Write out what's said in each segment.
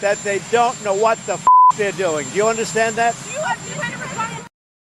that they don't know what the they're doing. Do you understand that?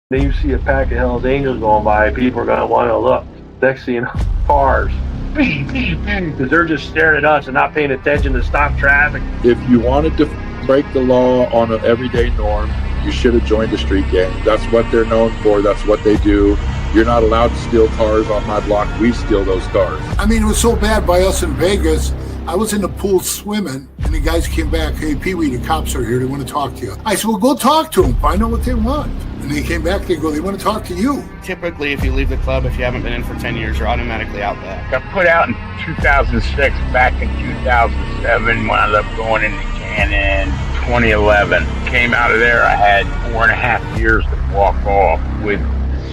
Then you see a pack of Hell's Angels going by, people are going to want to look. Next thing you know, cars, because they're just staring at us and not paying attention to stop traffic. If you wanted to break the law on an everyday norm, you should have joined the street gang. That's what they're known for. That's what they do. You're not allowed to steal cars on my block. We steal those cars. I mean, it was so bad by us in Vegas. I was in the pool swimming, and the guys came back. Hey, Pee-wee, the cops are here. They want to talk to you. I said, well, go talk to them. Find out what they want. And they came back. They go, they want to talk to you. Typically, if you leave the club, if you haven't been in for 10 years, you're automatically out back. Got put out in 2006. Back in 2007, wound up going into Cannon. 2011. Came out of there. I had 4.5 years to walk off with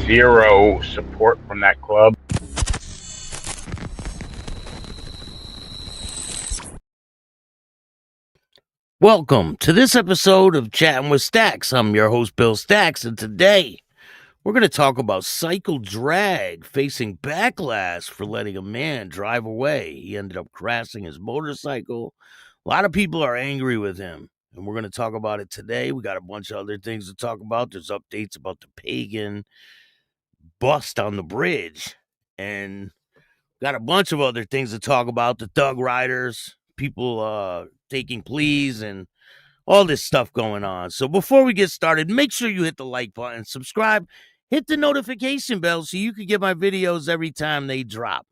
zero support from that club. Welcome to this episode of Chatting with Staxx. I'm your host, Bill Staxx, and today we're going to talk about cycle drag facing backlash for letting a man drive away. He ended up crashing his motorcycle. A lot of people are angry with him, and we're going to talk about it today. We got a bunch of other things to talk about. There's updates about the pagan bust on the bridge, and got a bunch of other things to talk about. The thug riders, people taking pleas, and all this stuff going on. So before we get started, make sure you hit the like button, subscribe, hit the notification bell so you can get my videos every time they drop.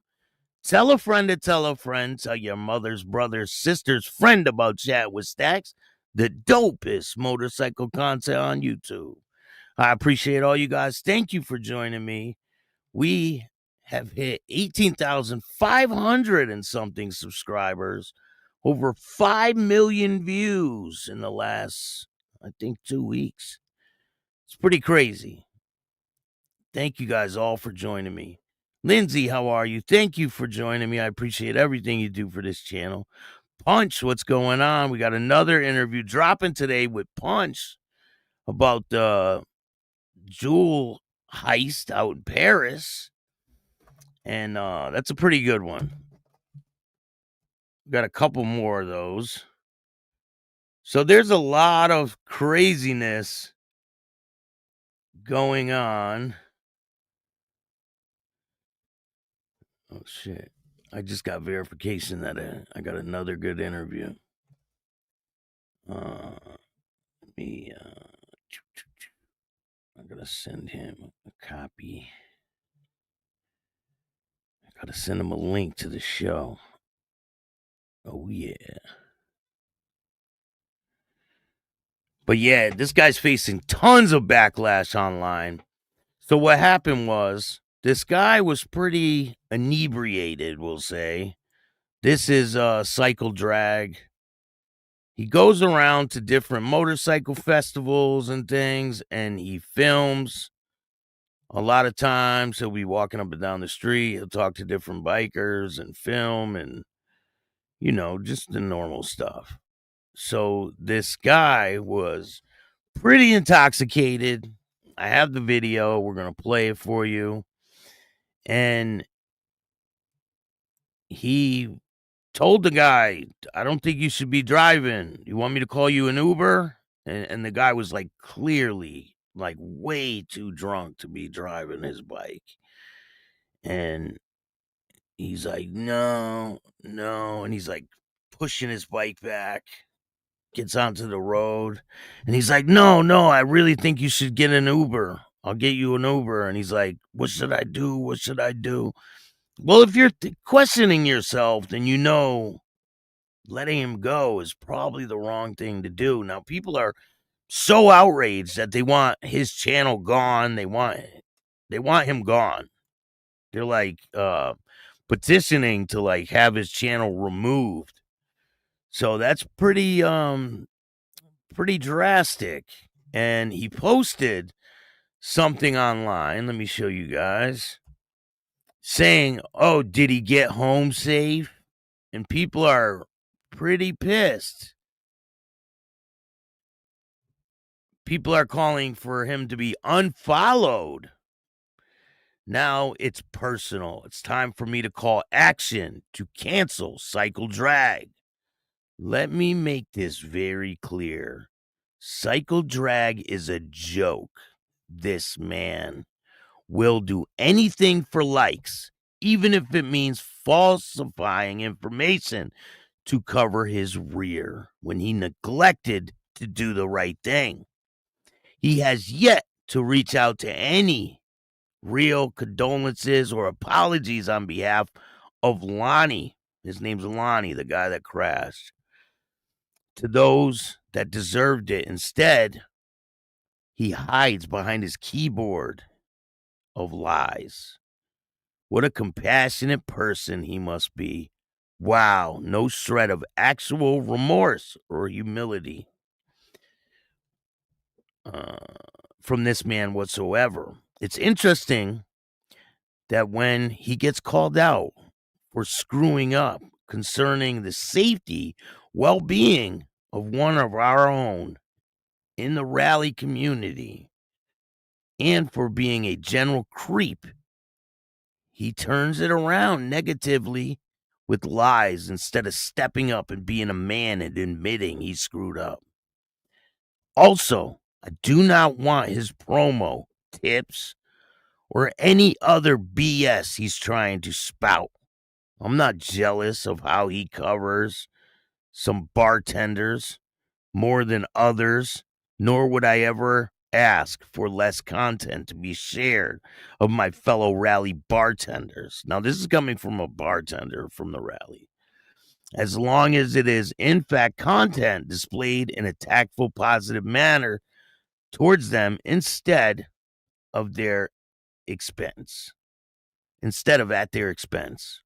Tell a friend to tell a friend. Tell your mother's, brother's, sister's friend about Chat with Staxx, the dopest motorcycle content on YouTube. I appreciate all you guys. Thank you for joining me. We have hit 18,500 and something subscribers. Over 5 million views in the last, I think, 2 weeks. It's pretty crazy. Thank you guys all for joining me. Lindsay, how are you? Thank you for joining me. I appreciate everything you do for this channel. Punch, what's going on? We got another interview dropping today with Punch about the jewel heist out in Paris. And that's a pretty good one. Got a couple more of those. So there's a lot of craziness going on. Oh, shit. I just got verification that I got another good interview. I'm going to send him a copy. I got to send him a link to the show. Oh, yeah. But yeah, this guy's facing tons of backlash online. So what happened was, this guy was pretty inebriated, we'll say. This is cycle drag. He goes around to different motorcycle festivals and things, and he films. A lot of times, he'll be walking up and down the street. He'll talk to different bikers and film and, you know, just the normal stuff. So this guy was pretty intoxicated. I have the video. We're going to play it for you. And he told the guy, I don't think you should be driving. You want me to call you an Uber? And the guy was like clearly like way too drunk to be driving his bike. And he's like, no. And he's like pushing his bike back, gets onto the road. And he's like, no, I really think you should get an Uber. I'll get you an Uber. And he's like, what should I do? What should I do? Well, if you're questioning yourself, then you know letting him go is probably the wrong thing to do. Now, people are so outraged that they want his channel gone. They want him gone. They're like petitioning to like have his channel removed. So that's pretty drastic. And he posted something online. Let me show you guys. Saying, oh, did he get home safe? And people are pretty pissed. People are calling for him to be unfollowed. Now it's personal. It's time for me to call action to cancel cycle drag. Let me make this very clear. Cycle drag is a joke. This man will do anything for likes, even if it means falsifying information to cover his rear when he neglected to do the right thing. He has yet to reach out to any real condolences or apologies on behalf of Lonnie. His name's Lonnie, the guy that crashed. To those that deserved it. Instead, he hides behind his keyboard of lies. What a compassionate person he must be. Wow, no shred of actual remorse or humility from this man whatsoever. It's interesting that when he gets called out for screwing up concerning the safety, well-being of one of our own in the rally community and for being a general creep, he turns it around negatively with lies instead of stepping up and being a man and admitting he screwed up. Also, I do not want his promo, tips, or any other BS he's trying to spout. I'm not jealous of how he covers some bartenders more than others, nor would I ever ask for less content to be shared of my fellow rally bartenders. Now, this is coming from a bartender from the rally. As long as it is, in fact, content displayed in a tactful, positive manner towards them instead of their expense. Instead of at their expense.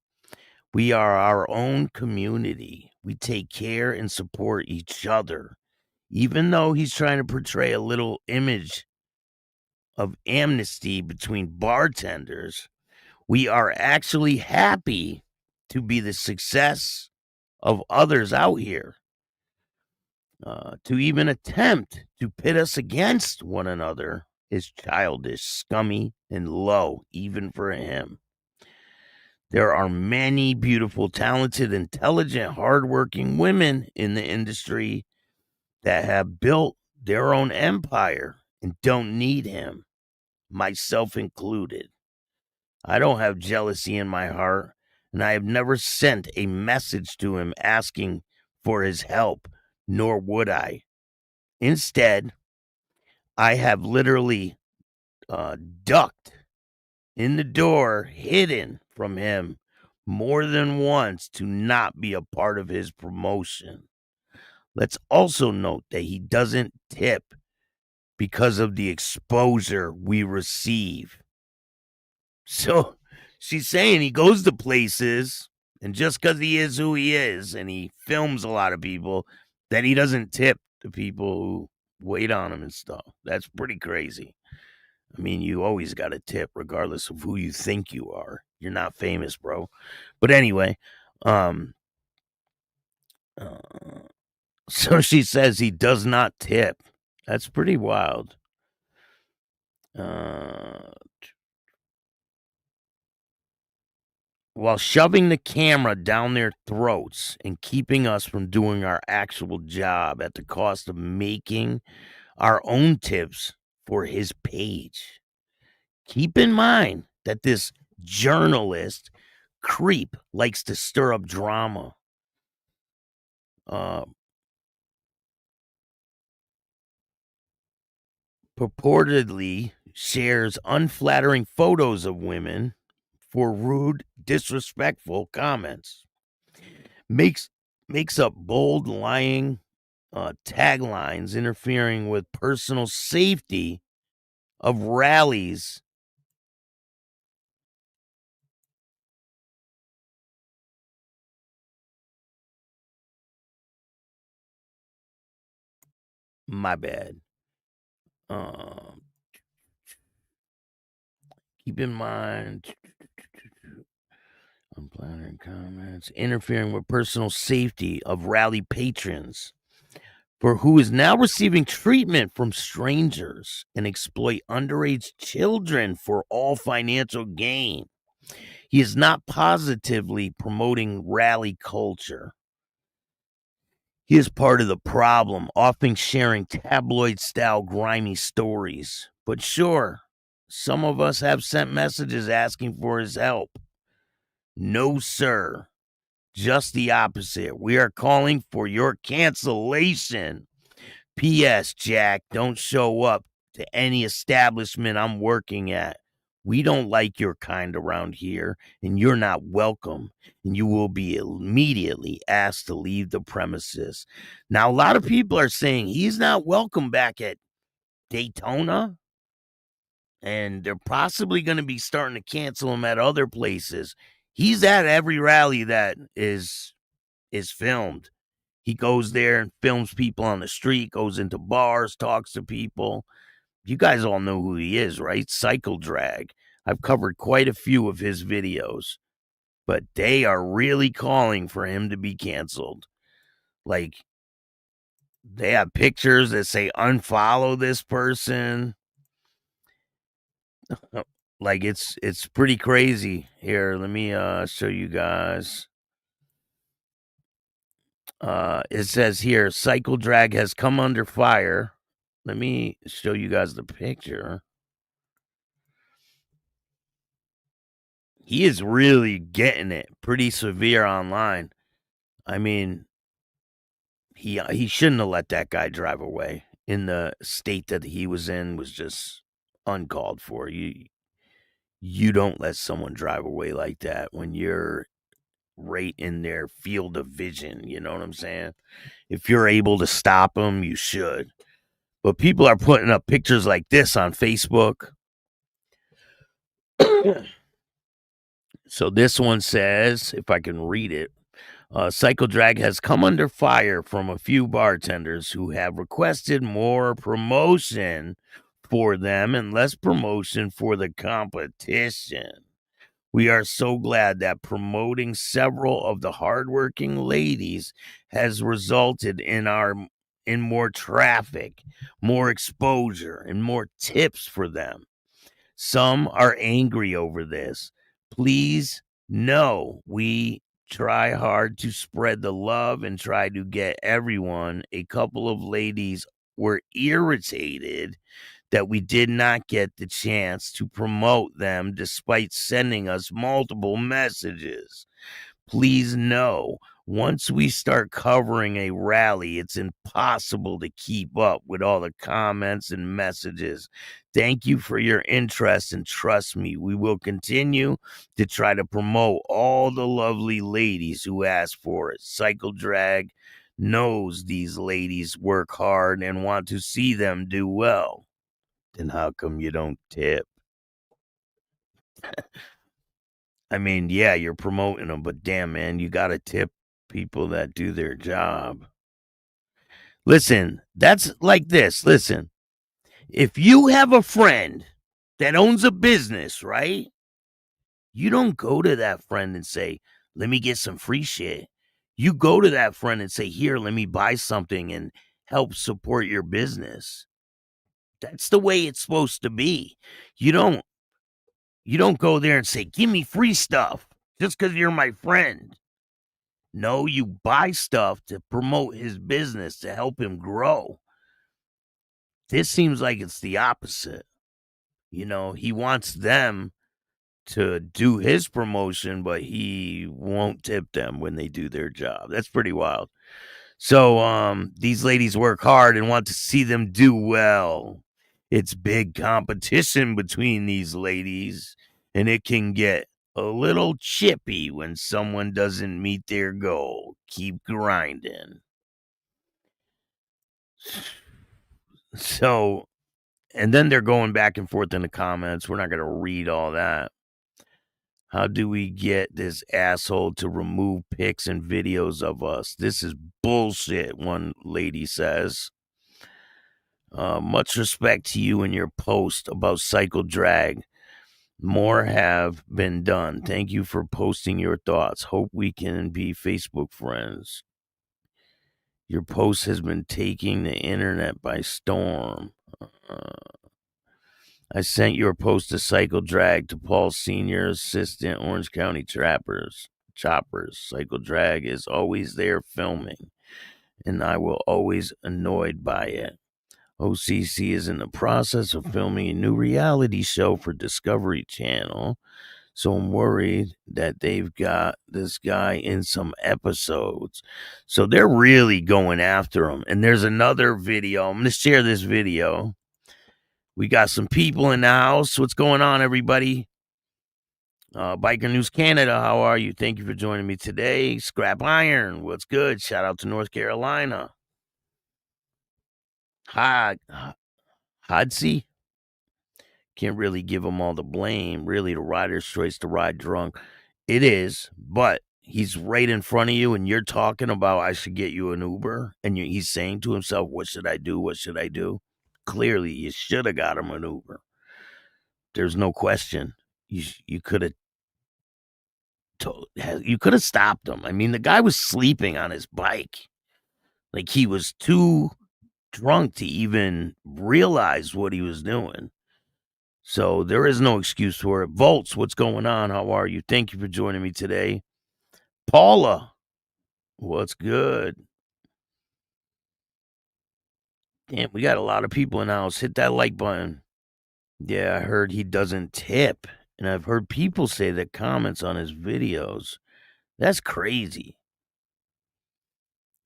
We are our own community. We take care and support each other. Even though he's trying to portray a little image of amnesty between bartenders, we are actually happy to be the success of others out here. To even attempt to pit us against one another is childish, scummy, and low, even for him. There are many beautiful, talented, intelligent, hardworking women in the industry that have built their own empire and don't need him, myself included. I don't have jealousy in my heart, and I have never sent a message to him asking for his help, nor would I. Instead, I have literally ducked in the door, hidden from him more than once to not be a part of his promotion. Let's also note that he doesn't tip because of the exposure we receive. So she's saying he goes to places, and just because he is who he is and he films a lot of people, that he doesn't tip the people who wait on him and stuff. That's pretty crazy. I mean, you always got a tip regardless of who you think you are. You're not famous, bro. But anyway, so she says he does not tip. That's pretty wild. While shoving the camera down their throats and keeping us from doing our actual job at the cost of making our own tips for his page. Keep in mind that this journalist creep likes to stir up drama. Purportedly shares unflattering photos of women for rude, disrespectful comments. Makes up bold, lying taglines interfering with personal safety of rallies. My bad. Keep in mind, unflattering comments, interfering with personal safety of rally patrons, for who is now receiving treatment from strangers and exploit underage children for all financial gain. He is not positively promoting rally culture. He is part of the problem, often sharing tabloid-style grimy stories. But sure, some of us have sent messages asking for his help. No, sir. Just the opposite. We are calling for your cancellation. P.S. Jack, don't show up to any establishment I'm working at. We don't like your kind around here, and you're not welcome, and you will be immediately asked to leave the premises. Now, a lot of people are saying he's not welcome back at Daytona, and they're possibly going to be starting to cancel him at other places. He's at every rally that is filmed. He goes there and films people on the street, goes into bars, talks to people. You guys all know who he is, right? Cycle Drag. I've covered quite a few of his videos, but they are really calling for him to be canceled. Like, they have pictures that say unfollow this person. Like, it's pretty crazy. Here, let me show you guys. It says here, Cycle Drag has come under fire. Let me show you guys the picture. He is really getting it pretty severe online. I mean, he shouldn't have let that guy drive away. In the state that he was in was just uncalled for. You don't let someone drive away like that when you're right in their field of vision. You know what I'm saying? If you're able to stop them, you should. But people are putting up pictures like this on Facebook. So this one says, if I can read it, Cycle Drag has come under fire from a few bartenders who have requested more promotion for them and less promotion for the competition. We are so glad that promoting several of the hardworking ladies has resulted in more traffic, more exposure, and more tips for them. Some are angry over this. Please know we try hard to spread the love and try to get everyone. A couple of ladies were irritated that we did not get the chance to promote them despite sending us multiple messages. Please know, once we start covering a rally, it's impossible to keep up with all the comments and messages. Thank you for your interest, and trust me, we will continue to try to promote all the lovely ladies who ask for it. Cycle Drag knows these ladies work hard and want to see them do well. Then how come you don't tip? I mean, yeah, you're promoting them, but damn, man, you got to tip people that do their job. Listen, that's like this. Listen, if you have a friend that owns a business, right? You don't go to that friend and say, let me get some free shit. You go to that friend and say, here, let me buy something and help support your business. That's the way it's supposed to be. You don't go there and say, give me free stuff just because you're my friend. No, you buy stuff to promote his business, to help him grow. This seems like it's the opposite. You know, he wants them to do his promotion, but he won't tip them when they do their job. That's pretty wild. So these ladies work hard and want to see them do well. It's big competition between these ladies, and it can get a little chippy when someone doesn't meet their goal. Keep grinding. So, and then they're going back and forth in the comments. We're not going to read all that. How do we get this asshole to remove pics and videos of us? This is bullshit, one lady says. Much respect to you and your post about Cycle Drag. More have been done. Thank you for posting your thoughts. Hope we can be Facebook friends. Your post has been taking the internet by storm. I sent your post to Cycle Drag to Paul Senior Assistant, Orange County Choppers. Cycle Drag is always there filming. and I will always annoyed by it. OCC is in the process of filming a new reality show for Discovery Channel, so I'm worried that they've got this guy in some episodes. So they're really going after him. And there's another video. I'm going to share this video. We got some people in the house. What's going on, everybody? Biker News Canada, how are you? Thank you for joining me today. Scrap Iron, what's good? Shout out to North Carolina. Hodsey? Can't really give him all the blame. Really, the rider's choice to ride drunk. It is, but he's right in front of you and you're talking about, I should get you an Uber. And he's saying to himself, what should I do? What should I do? Clearly, you should have got him an Uber. There's no question. You could have stopped him. I mean, the guy was sleeping on his bike. Like, he was too drunk to even realize what he was doing. So there is no excuse for it. Volts, what's going on? How are you? Thank you for joining me today. Paula, what's good? Damn, we got a lot of people in the house. Hit that like button. Yeah, I heard he doesn't tip. And I've heard people say that comments on his videos. That's crazy.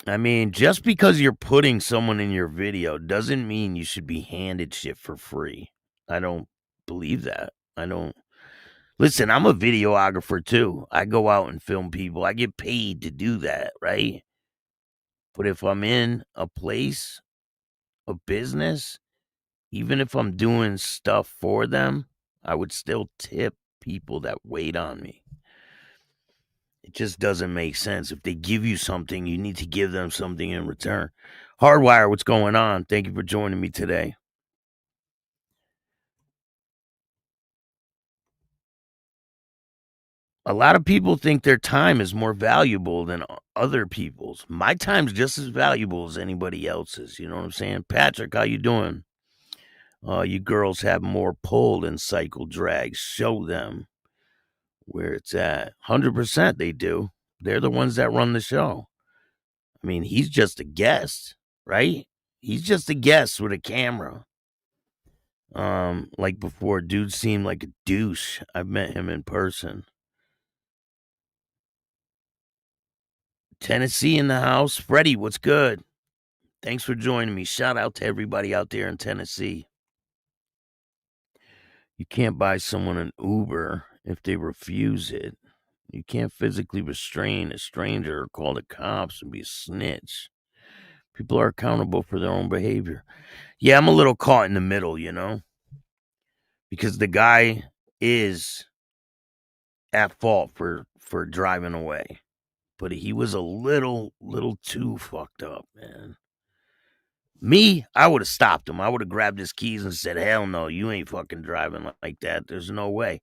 I mean, just because you're putting someone in your video doesn't mean you should be handed shit for free. I don't believe that. I don't. Listen, I'm a videographer too. I go out and film people. I get paid to do that, right? But if I'm in a place, a business, even if I'm doing stuff for them, I would still tip people that wait on me. It just doesn't make sense. If they give you something, you need to give them something in return. Hardwire, what's going on? Thank you for joining me today. A lot of people think their time is more valuable than other people's. My time's just as valuable as anybody else's. You know what I'm saying? Patrick, how you doing? You girls have more pull than cycle drag. Show them where it's at. 100% they do. They're the ones that run the show. I mean, he's just a guest, right? He's just a guest with a camera. Like before, dude seemed like a douche. I've met him in person. Tennessee in the house. Freddie, what's good? Thanks for joining me. Shout out to everybody out there in Tennessee. You can't buy someone an Uber if they refuse it. You can't physically restrain a stranger or call the cops and be a snitch. People are accountable for their own behavior. Yeah, I'm a little caught in the middle, you know? Because the guy is at fault for driving away. But he was a little too fucked up, man. Me, I would have stopped him. I would have grabbed his keys and said, hell no, you ain't fucking driving like that. There's no way.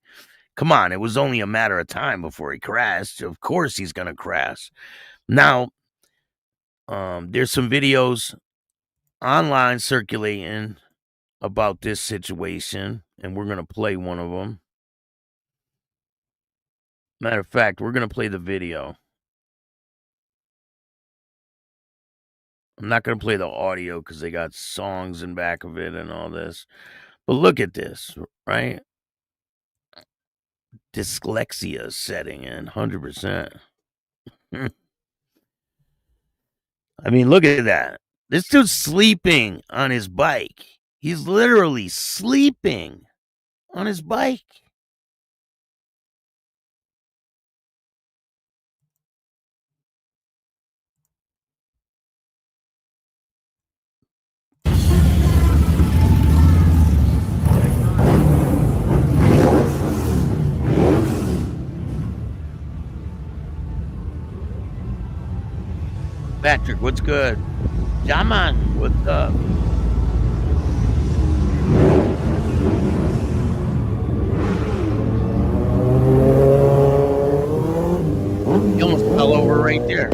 Come on, it was only a matter of time before he crashed. Of course he's going to crash. Now, there's some videos online circulating about this situation, and we're going to play one of them. Matter of fact, we're going to play the video. I'm not going to play the audio because they got songs in back of it and all this. But look at this, right? Dyslexia setting in 100%. I mean, look at that. This dude's sleeping on his bike. He's literally sleeping on his bike. Patrick, what's good? Jaman, what's up? He almost fell over right there.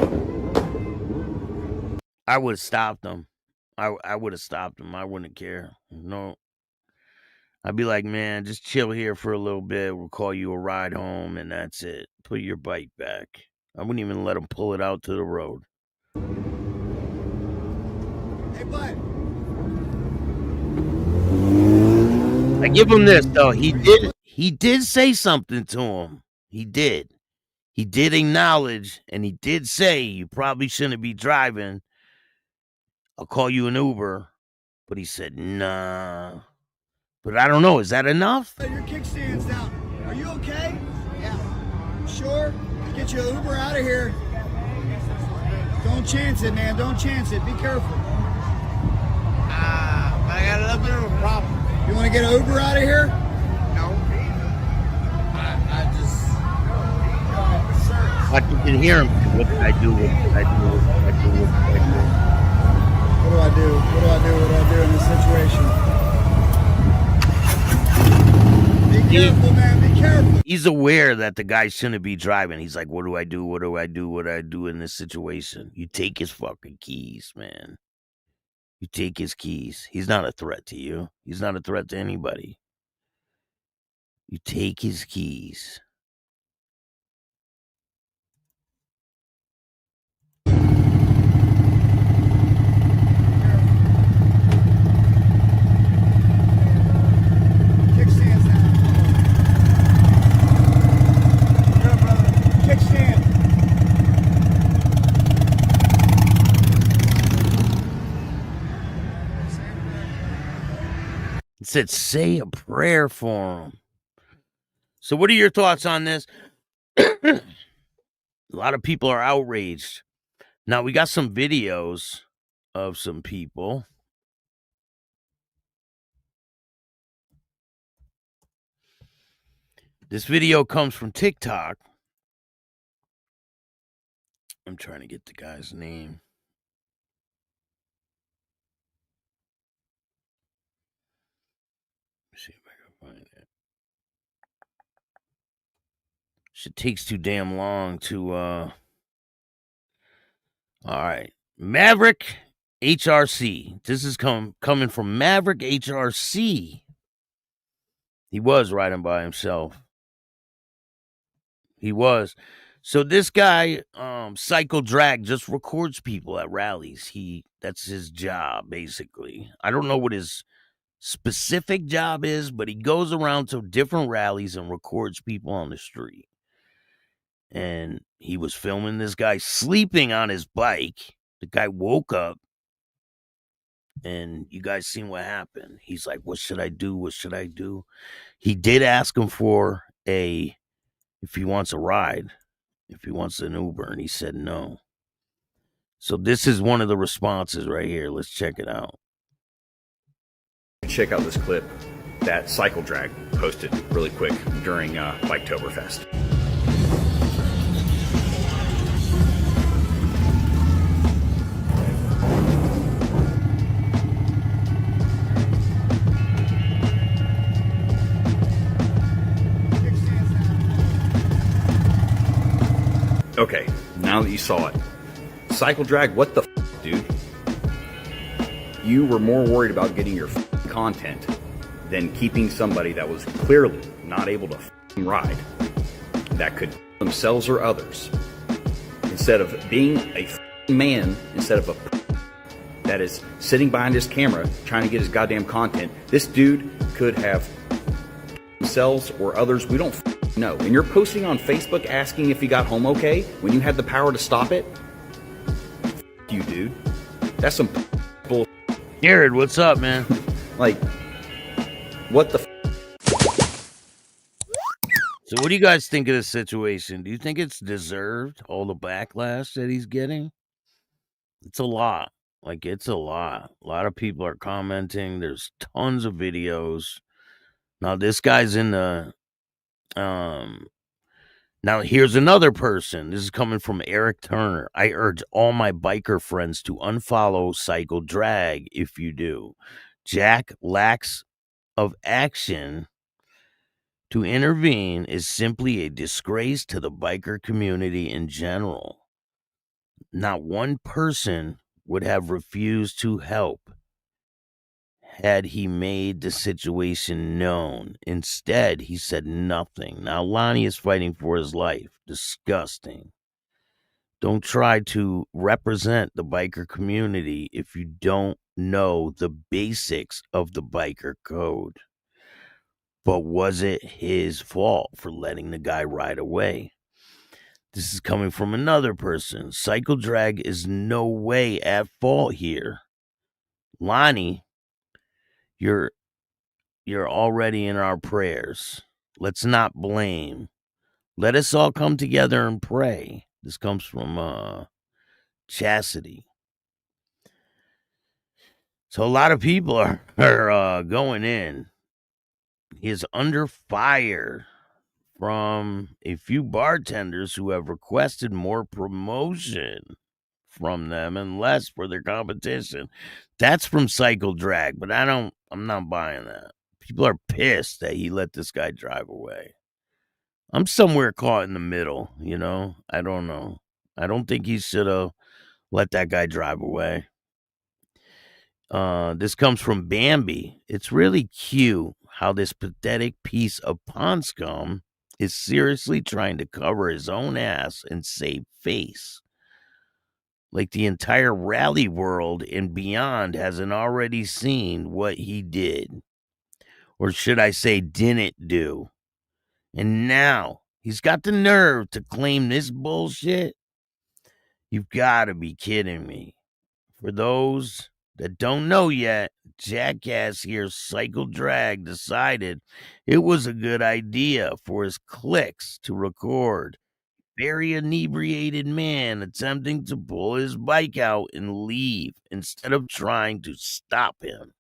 I would have stopped him. I would have stopped him. I wouldn't care. No. I'd be like, man, just chill here for a little bit. We'll call you a ride home, and that's it. Put your bike back. I wouldn't even let him pull it out to the road. Hey, bud. I give him this though. He did say something to him. He did acknowledge, and he did say you probably shouldn't be driving. I'll call you an Uber. But he said, nah. But I don't know. Is that enough? Your kickstand's down. Are you okay? Yeah. Sure? Get you an Uber out of here. Don't chance it, man. Don't chance it. Be careful. I got a little bit of a problem. You want to get an Uber out of here? No. I just... I can hear him. What did I do? What did I do? What did I do? What did I do? What do I do? What do I do? What do I do in this situation? Be careful, man. Be careful. He's aware that the guy shouldn't be driving. He's like, what do I do? What do I do? What do I do in this situation? You take his fucking keys, man. You take his keys. He's not a threat to you. He's not a threat to anybody. You take his keys. Kickstand's down. Good, brother. Kickstand. It said, say a prayer for him. So what are your thoughts on this? A lot of people are outraged. Now, we got some videos of some people. This video comes from TikTok. I'm trying to get the guy's name. Let's see if I can find it. Shit takes too damn long to, all right. Maverick HRC. This is coming from Maverick HRC. He was riding by himself. He was. So this guy, Cycle Drag, just records people at rallies. That's his job, basically. I don't know what his specific job is, but he goes around to different rallies and records people on the street. And he was filming this guy sleeping on his bike. The guy woke up, and you guys seen what happened. He's like, what should I do? What should I do? He did ask him for if he wants a ride, if he wants an Uber, and he said no. So this is one of the responses right here. Let's check it out. Check out this clip that Cycle Drag posted really quick during Biketoberfest. Okay, now that you saw it, Cycle Drag, what the f, dude? You were more worried about getting your content than keeping somebody that was clearly not able to ride, that could themselves or others, instead of being a man, instead of a that is sitting behind his camera trying to get his goddamn content. This dude could have themselves or others, we don't know. And you're posting on Facebook asking if he got home okay when you had the power to stop it? You, dude. That's some bull. Jared, what's up, man? Like, what the So what do you guys think of this situation? Do you think it's deserved, all the backlash that he's getting? It's a lot. Like, it's a lot. A lot of people are commenting. There's tons of videos. Now, this guy's in the... Now, here's another person. This is coming from Eric Turner. I urge all my biker friends to unfollow Cycle Drag if you do. Jack lacks of action to intervene is simply a disgrace to the biker community in general. Not one person would have refused to help had he made the situation known. Instead, he said nothing. Now, Lonnie is fighting for his life. Disgusting. Don't try to represent the biker community if you don't know the basics of the biker code. But was it his fault for letting the guy ride away? This is coming from another person. Cycle drag is no way at fault here. Lonnie, you're already in our prayers. Let's not blame. Let us all come together and pray. This comes from Chastity. So a lot of people are going in. He is under fire from a few bartenders who have requested more promotion from them and less for their competition. That's from Cycle Drag, but I'm not buying that. People are pissed that he let this guy drive away. I'm somewhere caught in the middle, you know? I don't know. I don't think he should have let that guy drive away. This comes from Bambi. It's really cute how this pathetic piece of pond scum is seriously trying to cover his own ass and save face. Like the entire rally world and beyond hasn't already seen what he did. Or should I say didn't do. And now he's got the nerve to claim this bullshit? You've got to be kidding me. For those that don't know yet, Jackass here's Cycle Drag decided it was a good idea for his cliques to record very inebriated man attempting to pull his bike out and leave instead of trying to stop him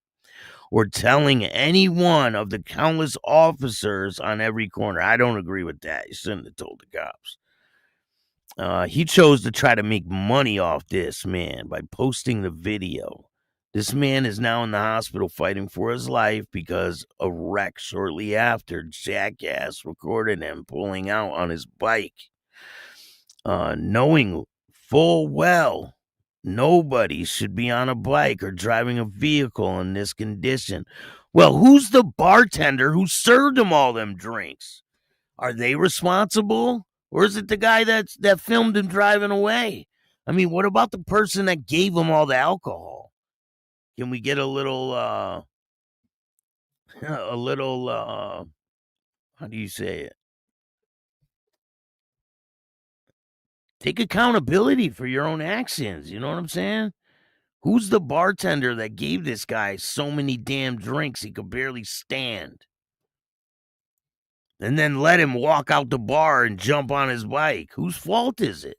or telling any one of the countless officers on every corner. I don't agree with that. You shouldn't have told the cops. He chose to try to make money off this man by posting the video. This man is now in the hospital fighting for his life because a wreck shortly after Jackass recorded him pulling out on his bike. Knowing full well nobody should be on a bike or driving a vehicle in this condition. Well, who's the bartender who served him all them drinks? Are they responsible? Or is it the guy that filmed him driving away? I mean, what about the person that gave him all the alcohol? Can we get a little, how do you say it? Take accountability for your own actions. You know what I'm saying? Who's the bartender that gave this guy so many damn drinks he could barely stand? And then let him walk out the bar and jump on his bike. Whose fault is it?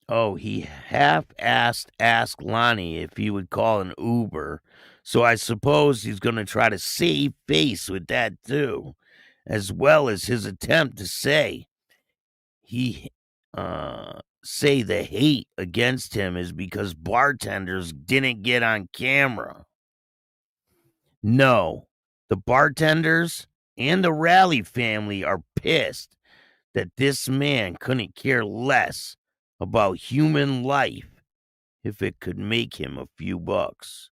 Oh, he asked Lonnie if he would call an Uber. So I suppose he's going to try to save face with that too, as well as his attempt to say say the hate against him is because bartenders didn't get on camera. No, the bartenders and the Rally family are pissed that this man couldn't care less about human life if it could make him a few bucks.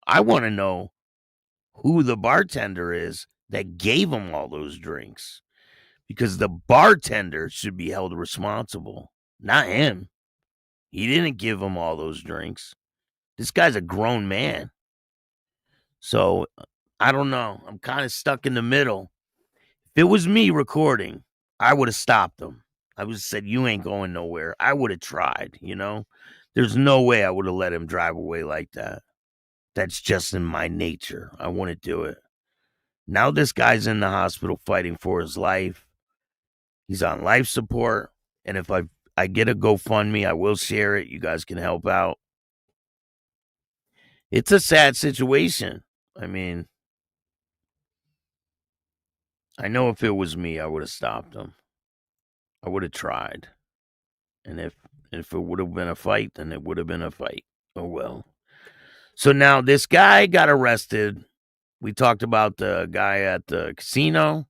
I want to know who the bartender is that gave him all those drinks, because the bartender should be held responsible, not him. He didn't give him all those drinks. This guy's a grown man. So I don't know. I'm kind of stuck in the middle. If it was me recording, I would have stopped him. I would have said, you ain't going nowhere. I would have tried, you know? There's no way I would have let him drive away like that. That's just in my nature. I wouldn't do it. Now this guy's in the hospital fighting for his life. He's on life support. And if I get a GoFundMe, I will share it. You guys can help out. It's a sad situation. I mean, I know if it was me, I would have stopped him. I would have tried. And if it would have been a fight, then it would have been a fight. Oh, well. So now this guy got arrested. We talked about the guy at the casino.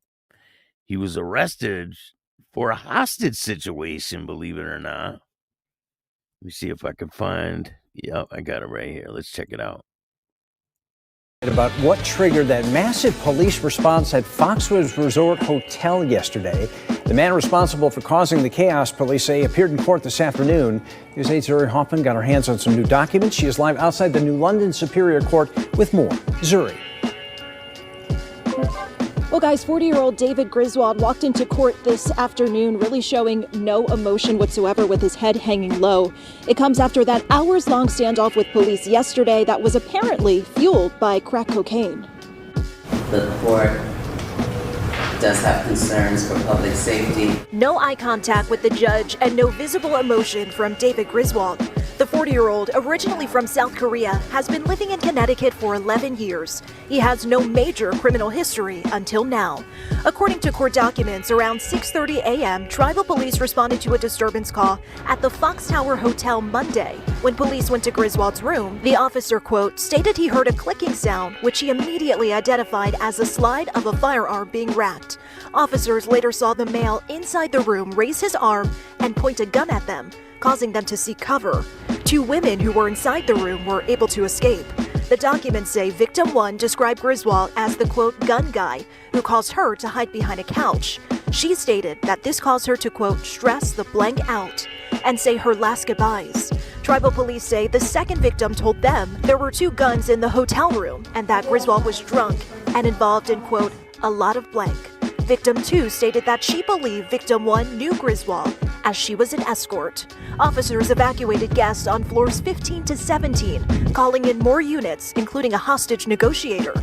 He was arrested for a hostage situation, believe it or not. Let me see if I can find. Yep, I got it right here. Let's check it out. About what triggered that massive police response at Foxwoods Resort Hotel yesterday. The man responsible for causing the chaos, police say, appeared in court this afternoon. News 8's Zuri Hoffman got her hands on some new documents. She is live outside the New London Superior Court with more. Zuri. Well, guys, 40-year-old David Griswold walked into court this afternoon really showing no emotion whatsoever with his head hanging low. It comes after that hours-long standoff with police yesterday that was apparently fueled by crack cocaine. The court does have concerns for public safety. No eye contact with the judge and no visible emotion from David Griswold. The 40-year-old, originally from South Korea, has been living in Connecticut for 11 years. He has no major criminal history until now. According to court documents, around 6:30 a.m., tribal police responded to a disturbance call at the Fox Tower Hotel Monday. When police went to Griswold's room, the officer, quote, stated he heard a clicking sound, which he immediately identified as the slide of a firearm being racked. Officers later saw the male inside the room raise his arm and point a gun at them, causing them to seek cover. Two women who were inside the room were able to escape. The documents say victim 1 described Griswold as the, quote, gun guy who caused her to hide behind a couch. She stated that this caused her to, quote, stress the blank out and say her last goodbyes. Tribal police say the second victim told them there were 2 guns in the hotel room and that Griswold was drunk and involved in, quote, a lot of blank. Victim 2 stated that she believed victim 1 knew Griswold as she was an escort. Officers evacuated guests on floors 15 to 17, calling in more units, including a hostage negotiator.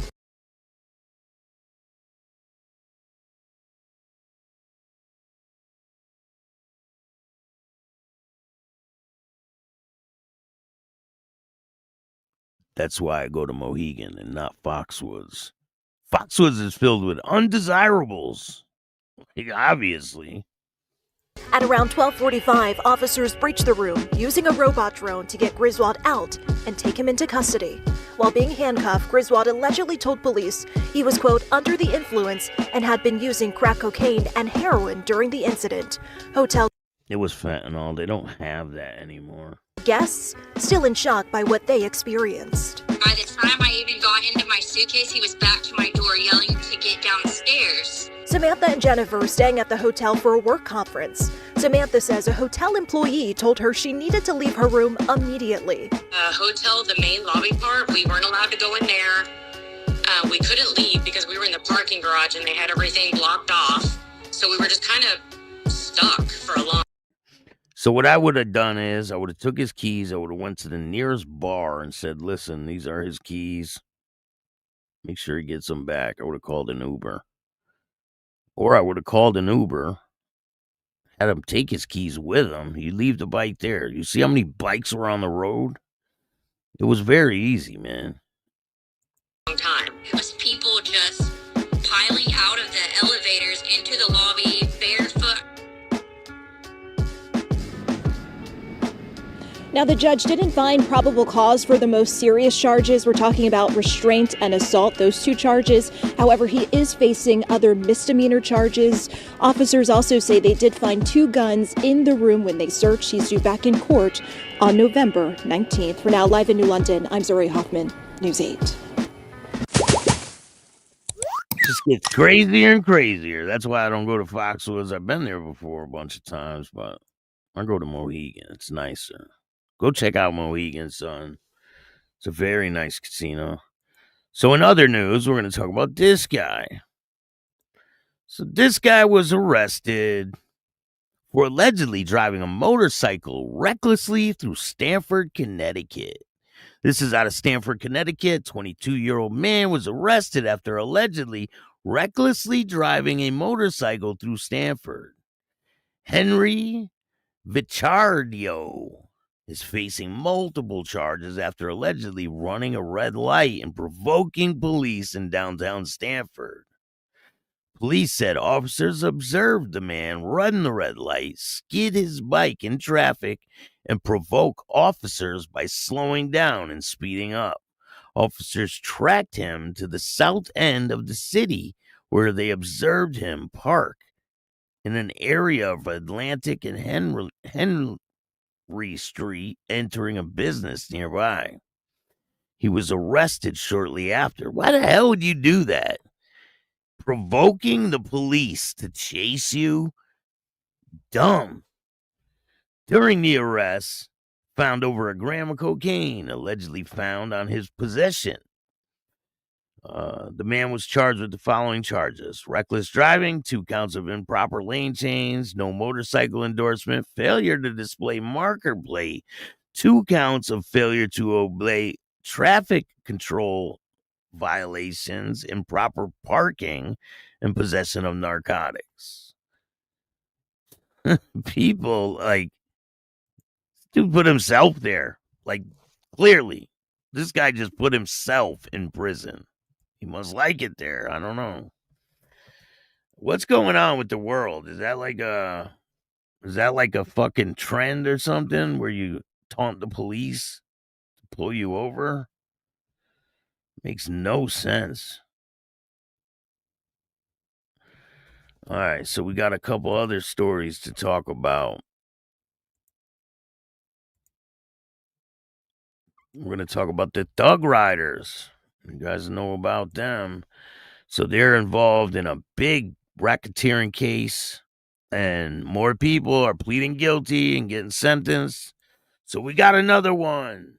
That's why I go to Mohegan and not Foxwoods. Foxwoods is filled with undesirables. Obviously. At around 12:45, officers breached the room using a robot drone to get Griswold out and take him into custody. While being handcuffed, Griswold allegedly told police he was, quote, under the influence and had been using crack cocaine and heroin during the incident. Hotel It was fentanyl. They don't have that anymore. guests still in shock by what they experienced. By the time I even got into my suitcase, he was back to my door yelling to get downstairs. Samantha and Jennifer staying at the hotel for a work conference. Samantha says a hotel employee told her she needed to leave her room immediately. Hotel, the main lobby part, we weren't allowed to go in there. We couldn't leave because we were in the parking garage and they had everything blocked off. So we were just kind of stuck for a long. So what I would have done is I would have took his keys. I would have went to the nearest bar and said, listen, these are his keys. Make sure he gets them back. I would have called an Uber. Or I would have called an Uber, had him take his keys with him. You leave the bike there. You see how many bikes were on the road? It was very easy, man. Time. It was people just piling out of the elevators into the lobby, barefoot. Now, the judge didn't find probable cause for the most serious charges. We're talking about restraint and assault, those 2 charges. However, he is facing other misdemeanor charges. Officers also say they did find 2 guns in the room when they searched. He's due back in court on November 19th. For now, live in New London, I'm Zuri Hoffman, News 8. Just gets crazier and crazier. That's why I don't go to Foxwoods. I've been there before a bunch of times, but I go to Mohegan. It's nicer. Go check out Mohegan, son. It's a very nice casino. So in other news, we're going to talk about this guy. So this guy was arrested for allegedly driving a motorcycle recklessly through Stamford, Connecticut. This is out of Stamford, Connecticut. 22-year-old man was arrested after allegedly recklessly driving a motorcycle through Stamford. Henry Vichardio is facing multiple charges after allegedly running a red light and provoking police in downtown Stamford. Police said officers observed the man run the red light, skid his bike in traffic, and provoke officers by slowing down and speeding up. Officers tracked him to the south end of the city where they observed him park in an area of Atlantic and Henry Street, entering a business nearby. He was arrested shortly after. Why the hell would you do that? Provoking the police to chase you? Dumb. During the arrest, found over a gram of cocaine allegedly found on his possession. The man was charged with the following charges: reckless driving, 2 counts of improper lane change, no motorcycle endorsement, failure to display marker plate, 2 counts of failure to obey traffic control violations, improper parking, and possession of narcotics. People, like, dude put himself there. Like, clearly, this guy just put himself in prison. He must like it there. I don't know. What's going on with the world? Is that like a fucking trend or something where you taunt the police to pull you over? Makes no sense. All right, so we got a couple other stories to talk about. We're going to talk about the Thug Riders. You guys know about them. So they're involved in a big racketeering case, and more people are pleading guilty and getting sentenced. So we got another one.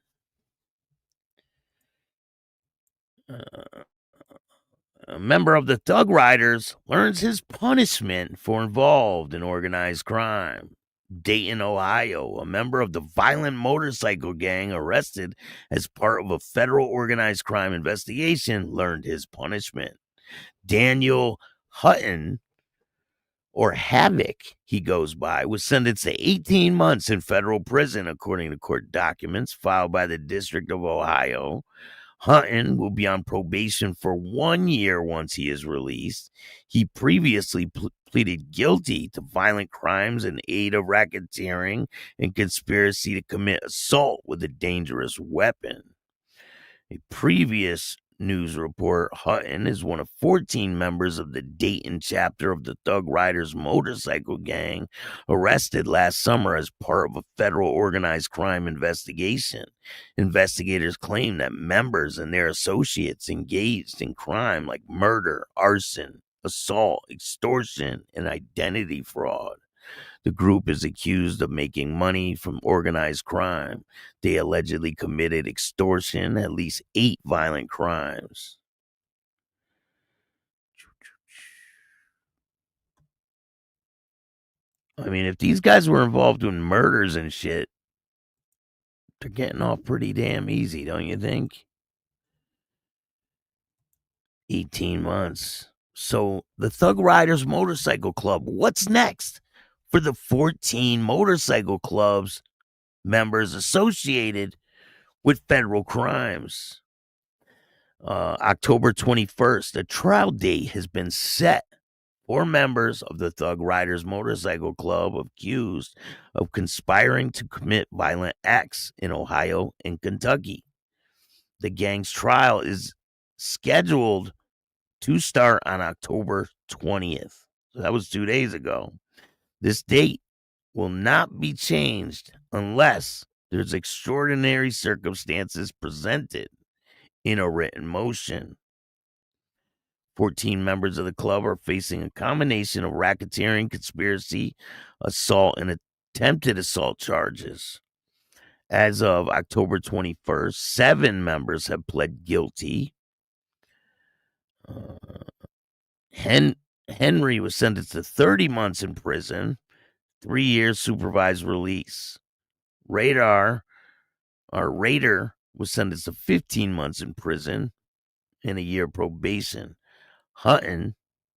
A member of the Thug Riders learns his punishment for involved in organized crime. Dayton, Ohio, a member of the violent motorcycle gang arrested as part of a federal organized crime investigation learned his punishment. Daniel Hutton, or Havoc, he goes by, was sentenced to 18 months in federal prison, according to court documents filed by the District of Ohio. Hutton will be on probation for 1 year once he is released. He previously pleaded guilty to violent crimes in aid of racketeering and conspiracy to commit assault with a dangerous weapon. A previous news report, Hutton is one of 14 members of the Dayton chapter of the Thug Riders motorcycle gang arrested last summer as part of a federal organized crime investigation. Investigators claim that members and their associates engaged in crime like murder, arson, assault, extortion, and identity fraud. The group is accused of making money from organized crime. They allegedly committed extortion, at least 8 violent crimes. I mean, if these guys were involved in murders and shit, they're getting off pretty damn easy, don't you think? 18 months. So the Thug Riders Motorcycle Club, what's next for the 14 motorcycle clubs members associated with federal crimes? October 21st, a trial date has been set for members of the Thug Riders Motorcycle Club accused of conspiring to commit violent acts in Ohio and Kentucky. The gang's trial is scheduled to start on October 20th. So that was 2 days ago. This date will not be changed unless there's extraordinary circumstances presented in a written motion. 14 members of the club are facing a combination of racketeering, conspiracy, assault, and attempted assault charges. As of October 21st, 7 members have pled guilty. Henry was sentenced to 30 months in prison, 3 years supervised release. Raider was sentenced to 15 months in prison and a year probation. Hutton,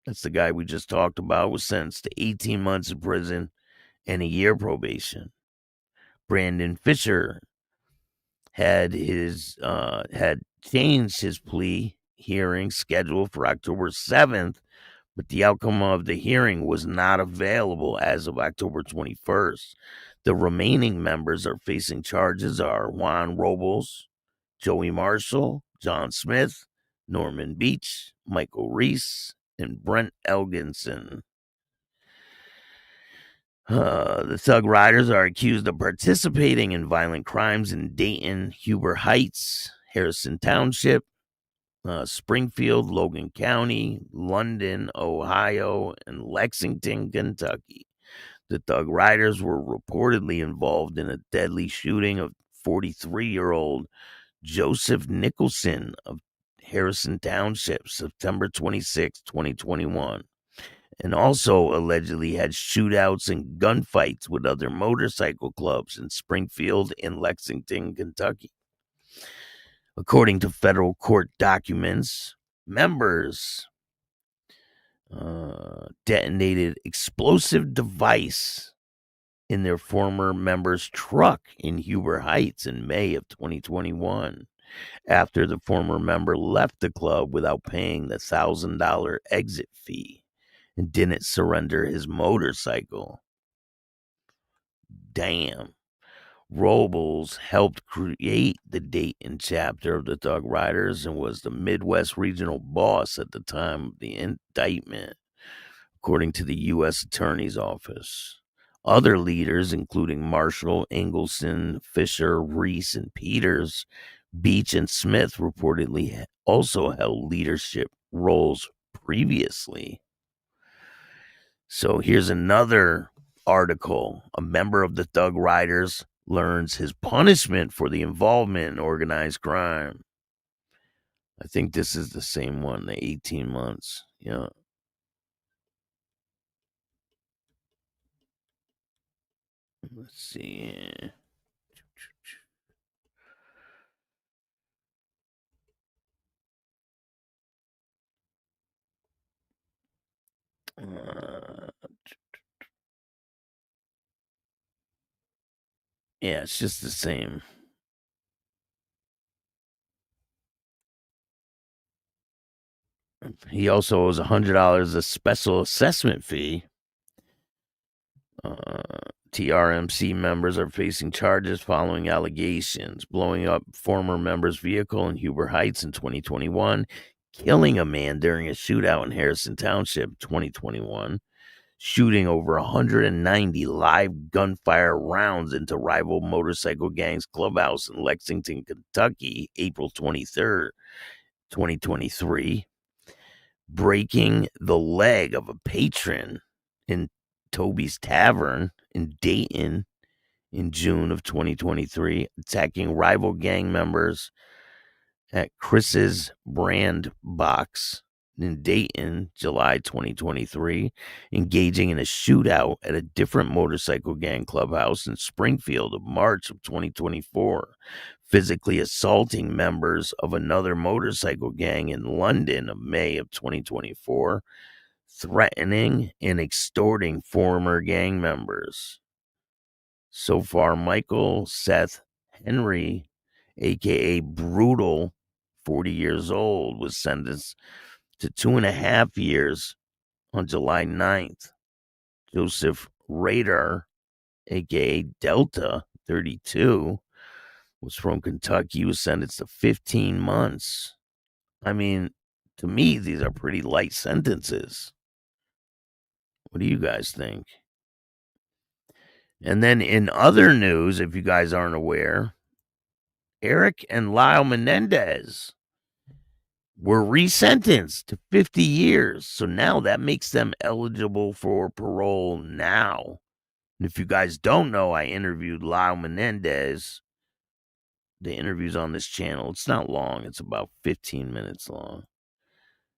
that's the guy we just talked about, was sentenced to 18 months in prison and a year probation. Brandon Fisher had changed his plea hearing scheduled for October 7th, but the outcome of the hearing was not available as of October 21st. The remaining members are facing charges are Juan Robles, Joey Marshall, John Smith, Norman Beach, Michael Reese, and Brent Elginson. The Thug Riders are accused of participating in violent crimes in Dayton, Huber Heights, Harrison Township, Springfield, Logan County, London, Ohio, and Lexington, Kentucky. The Thug Riders were reportedly involved in a deadly shooting of 43-year-old Joseph Nicholson of Harrison Township, September 26, 2021, and also allegedly had shootouts and gunfights with other motorcycle clubs in Springfield and Lexington, Kentucky. According to federal court documents, members detonated explosive device in their former member's truck in Huber Heights in May of 2021 after the former member left the club without paying the $1,000 exit fee and didn't surrender his motorcycle. Damn. Robles helped create the Dayton chapter of the Thug Riders and was the Midwest regional boss at the time of the indictment, according to the U.S. Attorney's Office. Other leaders, including Marshall, Engelson, Fisher, Reese, and Peters, Beach, and Smith, reportedly also held leadership roles previously. So here's another article. A member of the Thug Riders learns his punishment for the involvement in organized crime. I think this is the same one, the 18 months. Yeah. Let's see. Yeah, it's just the same. He also owes $100 a special assessment fee. TRMC members are facing charges following allegations, blowing up former members' vehicle in Huber Heights in 2021, killing a man during a shootout in Harrison Township 2021, shooting over 190 live gunfire rounds into rival motorcycle gangs' clubhouse in Lexington, Kentucky, April 23rd, 2023, breaking the leg of a patron in Toby's Tavern in Dayton in June of 2023, attacking rival gang members at Chris's Brand Box in Dayton, July 2023, engaging in a shootout at a different motorcycle gang clubhouse in Springfield of March of 2024, physically assaulting members of another motorcycle gang in London of May of 2024, threatening and extorting former gang members. So far, Michael Seth Henry, a.k.a. Brutal, 40 years old, was sentenced to 2.5 years on July 9th. Joseph Radar, a.k.a. Delta, 32, was from Kentucky. He was sentenced to 15 months. I mean, to me, these are pretty light sentences. What do you guys think? And then in other news, if you guys aren't aware, Eric and Lyle Menendez were resentenced to 50 years. So now that makes them eligible for parole now. And if you guys don't know, I interviewed Lyle Menendez. The interview's on this channel. It's not long. It's about 15 minutes long.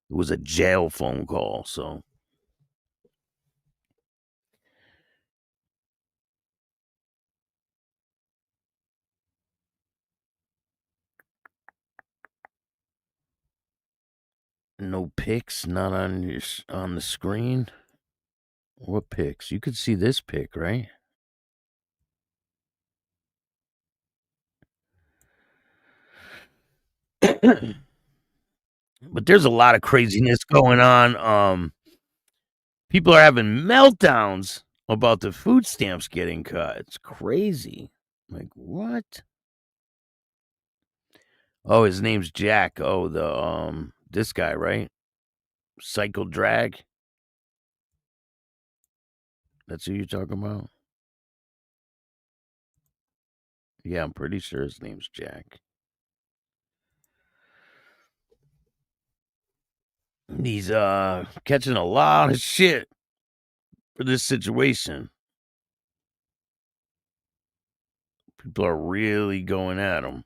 It was a jail phone call, so. No pics, not on the screen. What pics? You could see this pic, right? But there's a lot of craziness going on. People are having meltdowns about the food stamps getting cut. It's crazy. Like, what? Oh, his name's Jack. Oh, this guy, right? Cycle Drag. That's who you're talking about? Yeah, I'm pretty sure his name's Jack. He's catching a lot of shit for this situation. People are really going at him.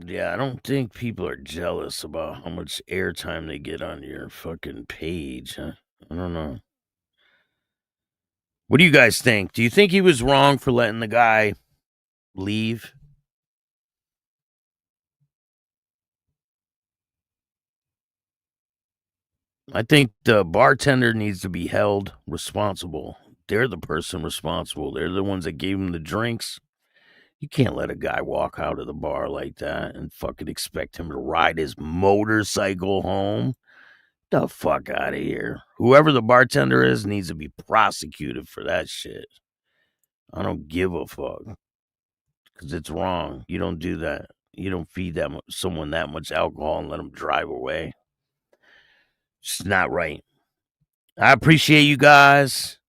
Yeah, I don't think people are jealous about how much airtime they get on your fucking page. Huh? I don't know. What do you guys think? Do you think he was wrong for letting the guy leave? I think the bartender needs to be held responsible. They're the person responsible. They're the ones that gave him the drinks. You can't let a guy walk out of the bar like that and fucking expect him to ride his motorcycle home. The fuck out of here. Whoever the bartender is needs to be prosecuted for that shit. I don't give a fuck. Because it's wrong. You don't do that. You don't feed someone that much alcohol and let them drive away. It's not right. I appreciate you guys.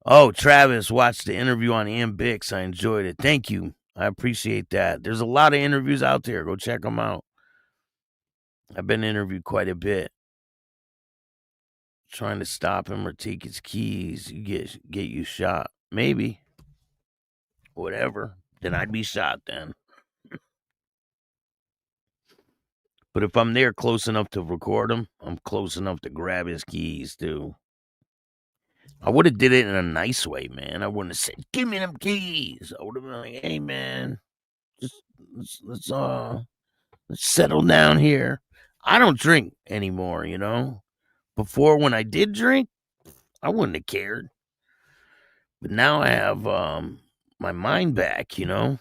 Oh, Travis watched the interview on Ian Bix. I enjoyed it. Thank you. I appreciate that. There's a lot of interviews out there. Go check them out. I've been interviewed quite a bit. Trying to stop him or take his keys, you get you shot. Maybe. Whatever. Then I'd be shot then. But if I'm there close enough to record him, I'm close enough to grab his keys too. I would have did it in a nice way, man. I wouldn't have said, "Give me them keys." I would have been like, "Hey, man, just let's settle down here." I don't drink anymore, you know. Before, when I did drink, I wouldn't have cared. But now I have my mind back, you know.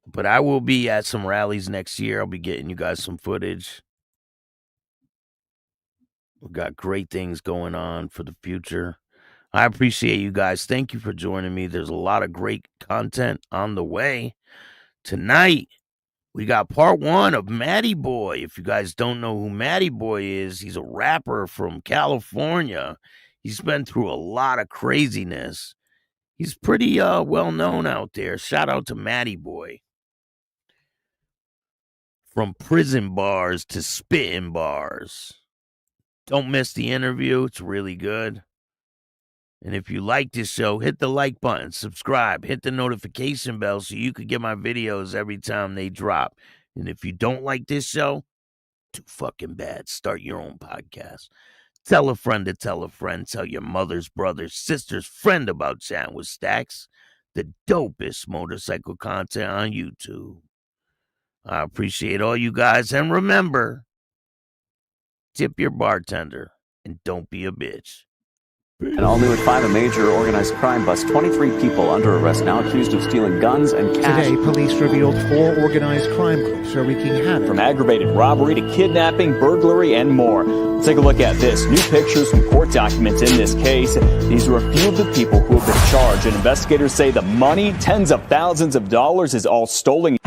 But I will be at some rallies next year. I'll be getting you guys some footage. We've got great things going on for the future. I appreciate you guys. Thank you for joining me. There's a lot of great content on the way. Tonight, we got part 1 of Matty Boy. If you guys don't know who Matty Boy is, he's a rapper from California. He's been through a lot of craziness. He's pretty well known out there. Shout out to Matty Boy. From prison bars to spitting bars. Don't miss the interview. It's really good. And if you like this show, hit the like button, subscribe, hit the notification bell so you can get my videos every time they drop. And if you don't like this show, too fucking bad. Start your own podcast. Tell a friend to tell a friend. Tell your mother's brother's sister's friend about Chattin with Staxx, the dopest motorcycle content on YouTube. I appreciate all you guys. And remember, tip your bartender and don't be a bitch. And all new at 5, a major organized crime bust. 23 people under arrest now accused of stealing guns and cash. Today, police revealed 4 organized crime groups are wreaking havoc. From aggravated robbery to kidnapping, burglary, and more. Let's take a look at this. New pictures from court documents in this case. These are a few of the people who have been charged. And investigators say the money, tens of thousands of dollars, is all stolen.